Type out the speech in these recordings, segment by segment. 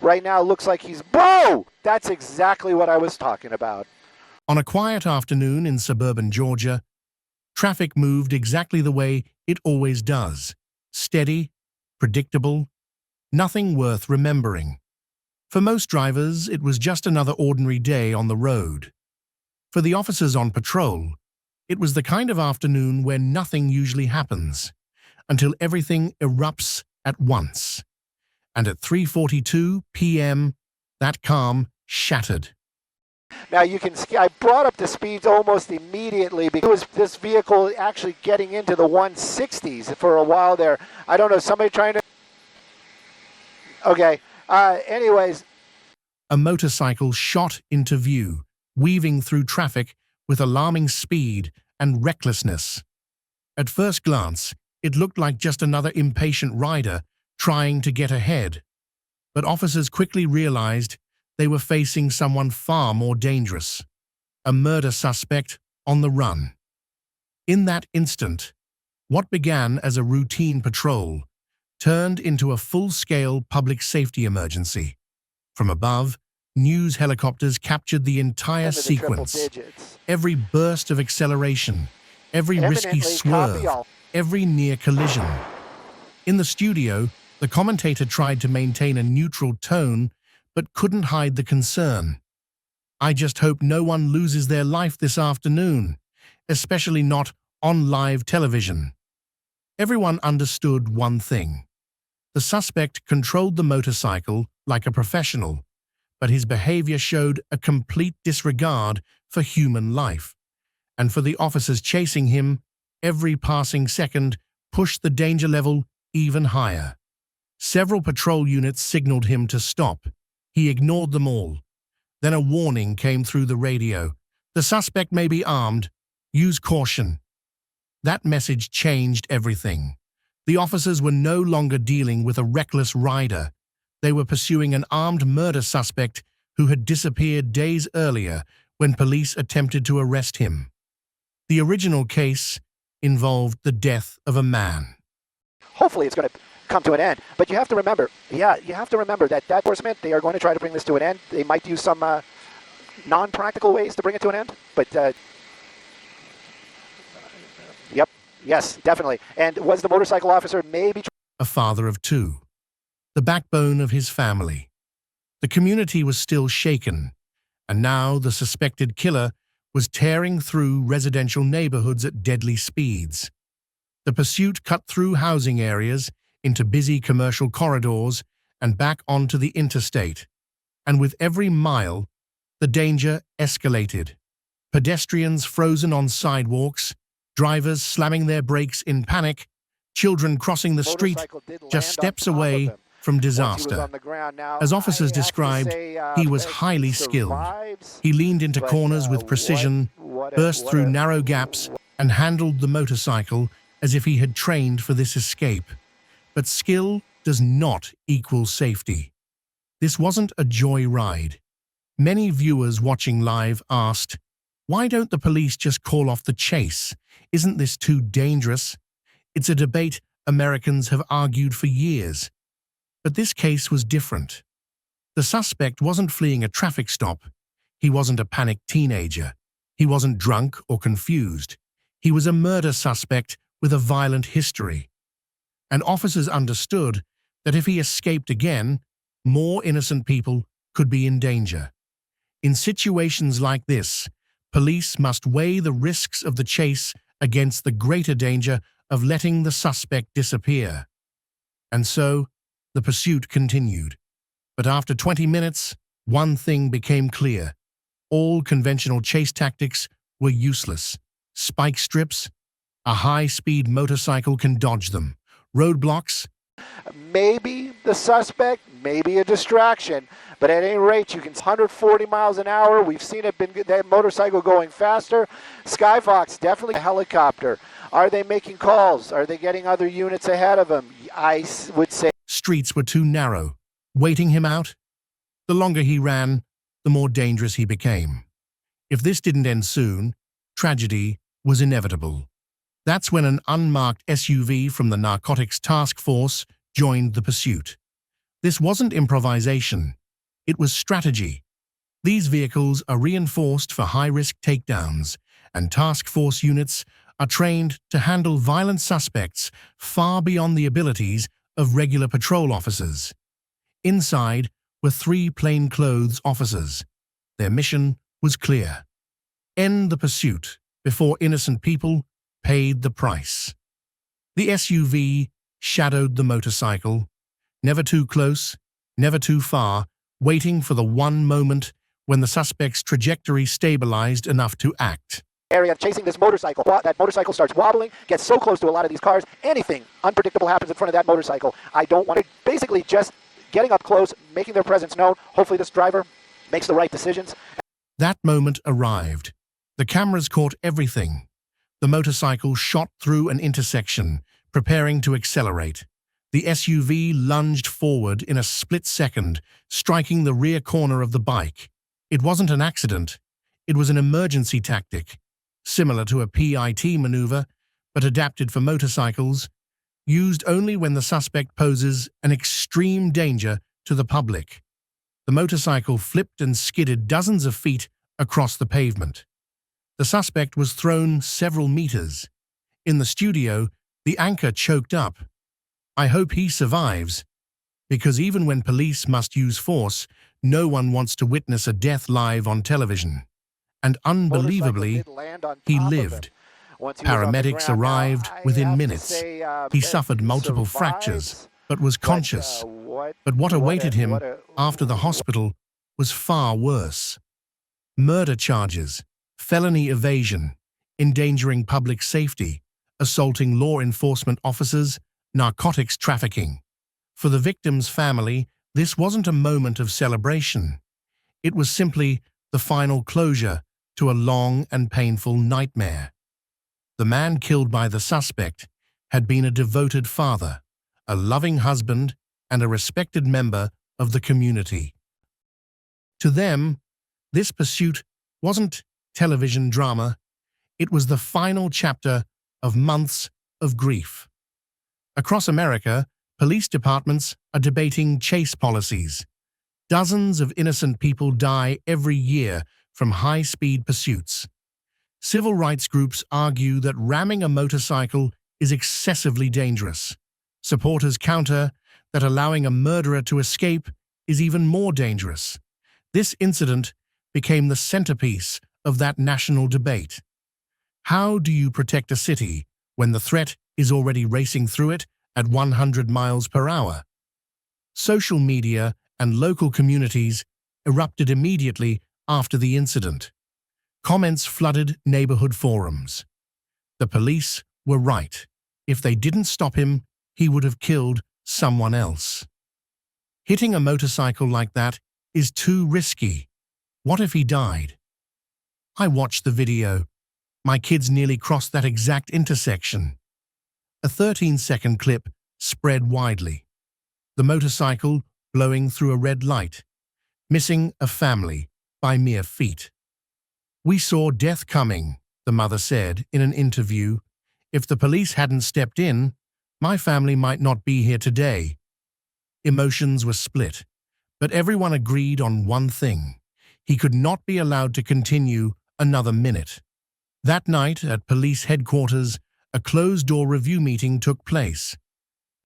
Right now, it looks like he's... Whoa! That's exactly what I was talking about. On a quiet afternoon in suburban Georgia, traffic moved exactly the way it always does. Steady, predictable, nothing worth remembering. For most drivers, it was just another ordinary day on the road. For the officers on patrol, it was the kind of afternoon where nothing usually happens, until everything erupts at once. And at 3:42 p.m., that calm shattered. Now you can see, I brought up the speeds almost immediately because this vehicle actually getting into the 160s for a while there. I don't know, somebody trying to... Okay, anyways. A motorcycle shot into view, weaving through traffic with alarming speed and recklessness. At first glance, it looked like just another impatient rider trying to get ahead. But officers quickly realized they were facing someone far more dangerous, a murder suspect on the run. In that instant, what began as a routine patrol turned into a full-scale public safety emergency. From above, news helicopters captured the entire sequence. Every burst of acceleration, every risky swerve, every near collision. In the studio, the commentator tried to maintain a neutral tone but couldn't hide the concern. "I just hope no one loses their life this afternoon, especially not on live television." Everyone understood one thing. The suspect controlled the motorcycle like a professional, but his behavior showed a complete disregard for human life. And for the officers chasing him, every passing second pushed the danger level even higher. Several patrol units signaled him to stop. He ignored them all. Then a warning came through the radio. "The suspect may be armed. Use caution." That message changed everything. The officers were no longer dealing with a reckless rider. They were pursuing an armed murder suspect who had disappeared days earlier when police attempted to arrest him. The original case involved the death of a man. Hopefully it's going to come to an end. But you have to remember, you have to remember that enforcement, they are going to try to bring this to an end. They might use some non-practical ways to bring it to an end. But, yep, yes, definitely. And was the motorcycle officer maybe... A father of two, the backbone of his family. The community was still shaken, and now the suspected killer was tearing through residential neighborhoods at deadly speeds. The pursuit cut through housing areas, into busy commercial corridors, and back onto the interstate. And with every mile, the danger escalated. Pedestrians frozen on sidewalks, drivers slamming their brakes in panic, children crossing the street just steps away from disaster. As officers described, he was highly skilled. He leaned into corners with precision, burst through narrow gaps, and handled the motorcycle as if he had trained for this escape. But skill does not equal safety. This wasn't a joy ride. Many viewers watching live asked, "Why don't the police just call off the chase? Isn't this too dangerous?" It's a debate Americans have argued for years. But this case was different. The suspect wasn't fleeing a traffic stop. He wasn't a panicked teenager. He wasn't drunk or confused. He was a murder suspect with a violent history. And officers understood that if he escaped again, more innocent people could be in danger. In situations like this, police must weigh the risks of the chase against the greater danger of letting the suspect disappear. And so, the pursuit continued. But after 20 minutes, one thing became clear. All conventional chase tactics were useless. Spike strips, a high-speed motorcycle can dodge them. Roadblocks. Maybe the suspect, maybe a distraction, but at any rate, you can 140 miles an hour. We've seen it, that motorcycle going faster. Skyfox, definitely a helicopter. Are they making calls? Are they getting other units ahead of them? I would say. Streets were too narrow, waiting him out. The longer he ran, the more dangerous he became. If this didn't end soon, tragedy was inevitable. That's when an unmarked SUV from the narcotics task force joined the pursuit. This wasn't improvisation. It was strategy. These vehicles are reinforced for high-risk takedowns, and task force units are trained to handle violent suspects far beyond the abilities of regular patrol officers. Inside were 3 plainclothes officers. Their mission was clear: end the pursuit before innocent people paid the price. The SUV shadowed the motorcycle, never too close, never too far, waiting for the one moment when the suspect's trajectory stabilized enough to act. Area chasing this motorcycle. That motorcycle starts wobbling, gets so close to a lot of these cars, anything unpredictable happens in front of that motorcycle. I don't want to, basically just getting up close, making their presence known. Hopefully this driver makes the right decisions. That moment arrived. The cameras caught everything. The motorcycle shot through an intersection, preparing to accelerate. The SUV lunged forward in a split second, striking the rear corner of the bike. It wasn't an accident. It was an emergency tactic, similar to a PIT maneuver, but adapted for motorcycles, used only when the suspect poses an extreme danger to the public. The motorcycle flipped and skidded dozens of feet across the pavement. The suspect was thrown several meters. In the studio, the anchor choked up. "I hope he survives," because even when police must use force, no one wants to witness a death live on television. And unbelievably, he lived. Paramedics arrived within minutes. He suffered multiple fractures, but was conscious. But what awaited him after the hospital was far worse. Murder charges, felony evasion, endangering public safety, assaulting law enforcement officers, narcotics trafficking. For the victim's family, this wasn't a moment of celebration. It was simply the final closure to a long and painful nightmare. The man killed by the suspect had been a devoted father, a loving husband, and a respected member of the community. To them, this pursuit wasn't television drama. It was the final chapter of months of grief. Across America, police departments are debating chase policies. Dozens of innocent people die every year from high-speed pursuits. Civil rights groups argue that ramming a motorcycle is excessively dangerous. Supporters counter that allowing a murderer to escape is even more dangerous. This incident became the centerpiece of that national debate. How do you protect a city when the threat is already racing through it at 100 miles per hour? Social media and local communities erupted immediately after the incident. Comments flooded neighborhood forums. The police were right. If they didn't stop him, he would have killed someone else. Hitting a motorcycle like that is too risky. What if he died? I watched the video. My kids nearly crossed that exact intersection. A 13-second clip spread widely. The motorcycle blowing through a red light, missing a family by mere feet. "We saw death coming," the mother said in an interview. "If the police hadn't stepped in, my family might not be here today." Emotions were split, but everyone agreed on one thing: he could not be allowed to continue another minute. That night at police headquarters, a closed-door review meeting took place.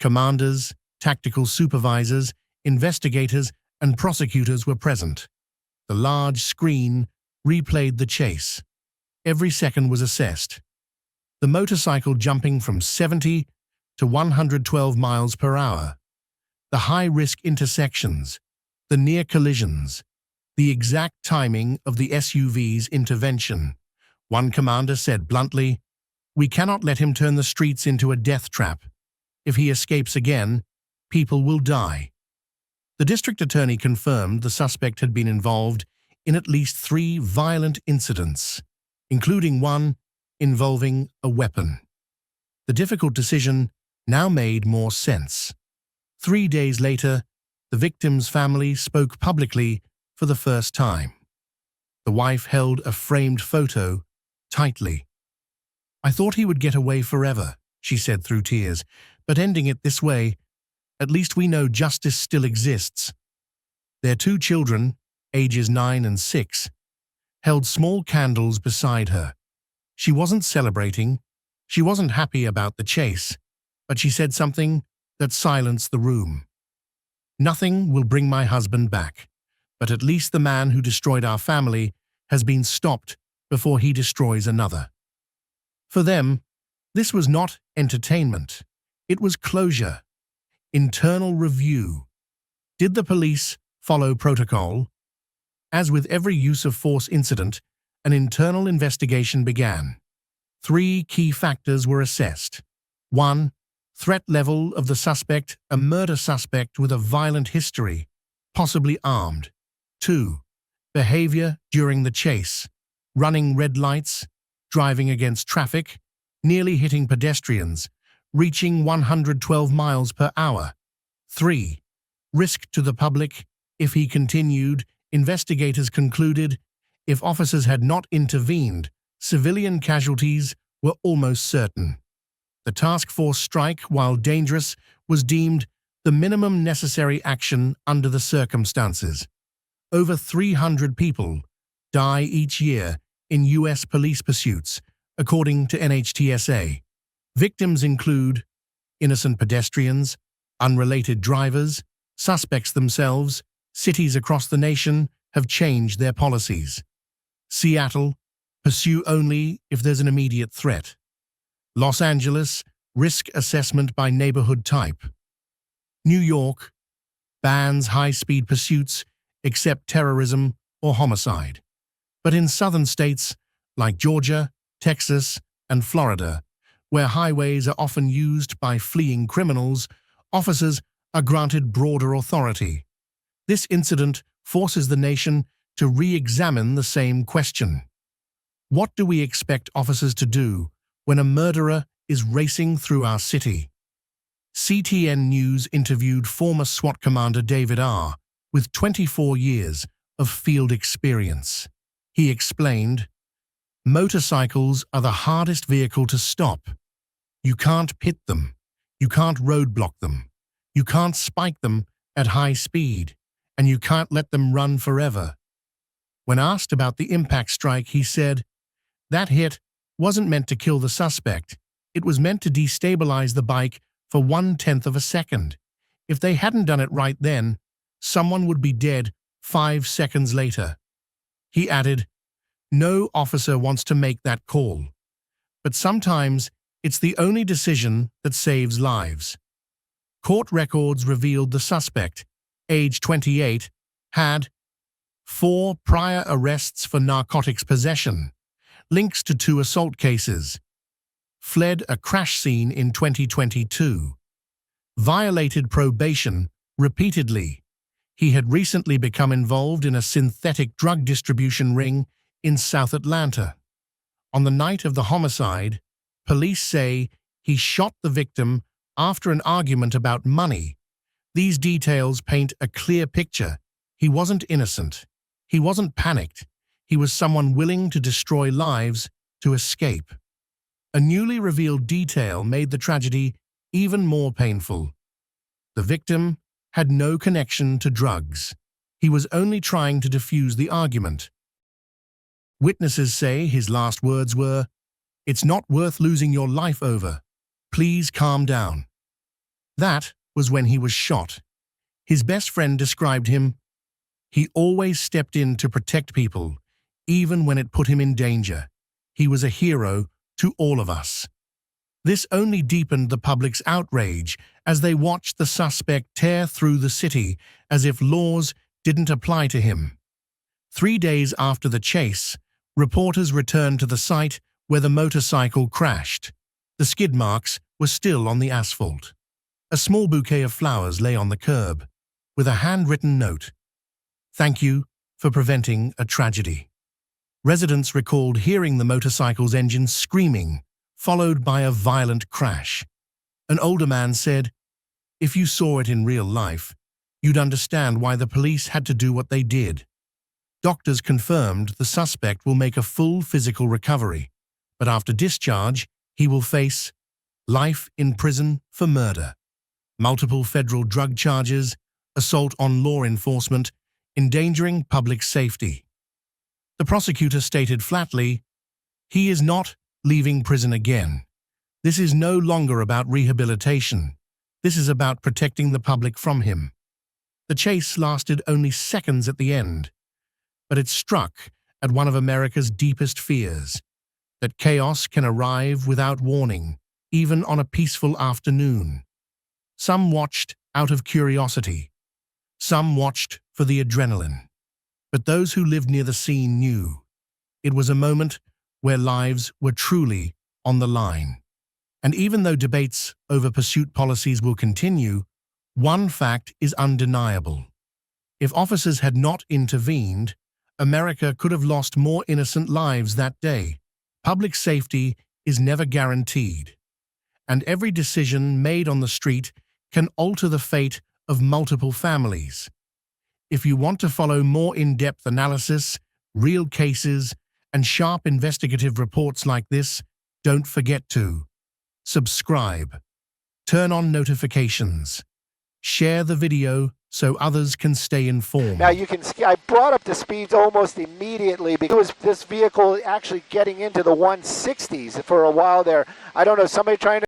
Commanders, tactical supervisors, investigators, and prosecutors were present. The large screen replayed the chase. Every second was assessed. The motorcycle jumping from 70 to 112 miles per hour. The high-risk intersections, the near collisions, the exact timing of the SUV's intervention. One commander said bluntly, "We cannot let him turn the streets into a death trap. If he escapes again, people will die." The district attorney confirmed the suspect had been involved in at least 3 violent incidents, including one involving a weapon. The difficult decision now made more sense. 3 days later, the victim's family spoke publicly for the first time. The wife held a framed photo tightly. "I thought he would get away forever," she said through tears, "but ending it this way, At least we know justice still exists. Their two children, ages 9 and 6, held small candles beside her. She wasn't celebrating. She wasn't happy about the chase, but she said something that silenced the room. Nothing will bring my husband back, but at least the man who destroyed our family has been stopped before he destroys another. For them, this was not entertainment. It was closure, internal review. Did the police follow protocol? As with every use of force incident, an internal investigation began. 3 key factors were assessed. 1. Threat level of the suspect, a murder suspect with a violent history, possibly armed. 2. Behavior during the chase, running red lights, driving against traffic, nearly hitting pedestrians, reaching 112 miles per hour. 3. Risk to the public. If he continued, investigators concluded, if officers had not intervened, civilian casualties were almost certain. The task force strike, while dangerous, was deemed the minimum necessary action under the circumstances. Over 300 people die each year in U.S. police pursuits, according to NHTSA. Victims include innocent pedestrians, unrelated drivers, suspects themselves. Cities across the nation have changed their policies. Seattle, pursue only if there's an immediate threat. Los Angeles, risk assessment by neighborhood type. New York, bans high-speed pursuits except terrorism or homicide. But in southern states like Georgia, Texas, and Florida, where highways are often used by fleeing criminals, officers are granted broader authority. This incident forces the nation to re-examine the same question. What do we expect officers to do when a murderer is racing through our city? CTN News interviewed former SWAT commander David R., with 24 years of field experience. He explained, "Motorcycles are the hardest vehicle to stop. You can't pit them. You can't roadblock them. You can't spike them at high speed, and you can't let them run forever." When asked about the impact strike, he said, "That hit wasn't meant to kill the suspect. It was meant to destabilize the bike for 1/10 of a second. If they hadn't done it right then, someone would be dead 5 seconds later." He added, "No officer wants to make that call, but sometimes it's the only decision that saves lives." Court records revealed the suspect, age 28, had 4 prior arrests for narcotics possession, links to 2 assault cases, fled a crash scene in 2022, violated probation repeatedly. He had recently become involved in a synthetic drug distribution ring in South Atlanta. On the night of the homicide, police say he shot the victim after an argument about money. These details paint a clear picture. He wasn't innocent. He wasn't panicked. He was someone willing to destroy lives to escape. A newly revealed detail made the tragedy even more painful. The victim had no connection to drugs. He was only trying to defuse the argument. Witnesses say his last words were, "It's not worth losing your life over. Please calm down." That was when he was shot. His best friend described him, "He always stepped in to protect people, even when it put him in danger. He was a hero to all of us." This only deepened the public's outrage as they watched the suspect tear through the city as if laws didn't apply to him. 3 days after the chase, reporters returned to the site where the motorcycle crashed. The skid marks were still on the asphalt. A small bouquet of flowers lay on the curb, with a handwritten note, "Thank you for preventing a tragedy." Residents recalled hearing the motorcycle's engine screaming, followed by a violent crash. An older man said, "If you saw it in real life, you'd understand why the police had to do what they did." Doctors confirmed the suspect will make a full physical recovery, but after discharge, he will face life in prison for murder. multiple federal drug charges, assault on law enforcement, endangering public safety. The prosecutor stated flatly, "He is not leaving prison again. This is no longer about rehabilitation. This is about protecting the public from him." The chase lasted only seconds at the end, but it struck at one of America's deepest fears, that chaos can arrive without warning, even on a peaceful afternoon. Some watched out of curiosity. Some watched for the adrenaline. But those who lived near the scene knew it was a moment where lives were truly on the line. And even though debates over pursuit policies will continue, one fact is undeniable. If officers had not intervened, America could have lost more innocent lives that day. Public safety is never guaranteed, and every decision made on the street can alter the fate of multiple families. If you want to follow more in-depth analysis, real cases, and sharp investigative reports like this, don't forget to subscribe, turn on notifications, share the video so others can stay informed. Now you can see I brought up the speeds almost immediately because this vehicle actually getting into the 160s for a while there. I don't know, somebody trying to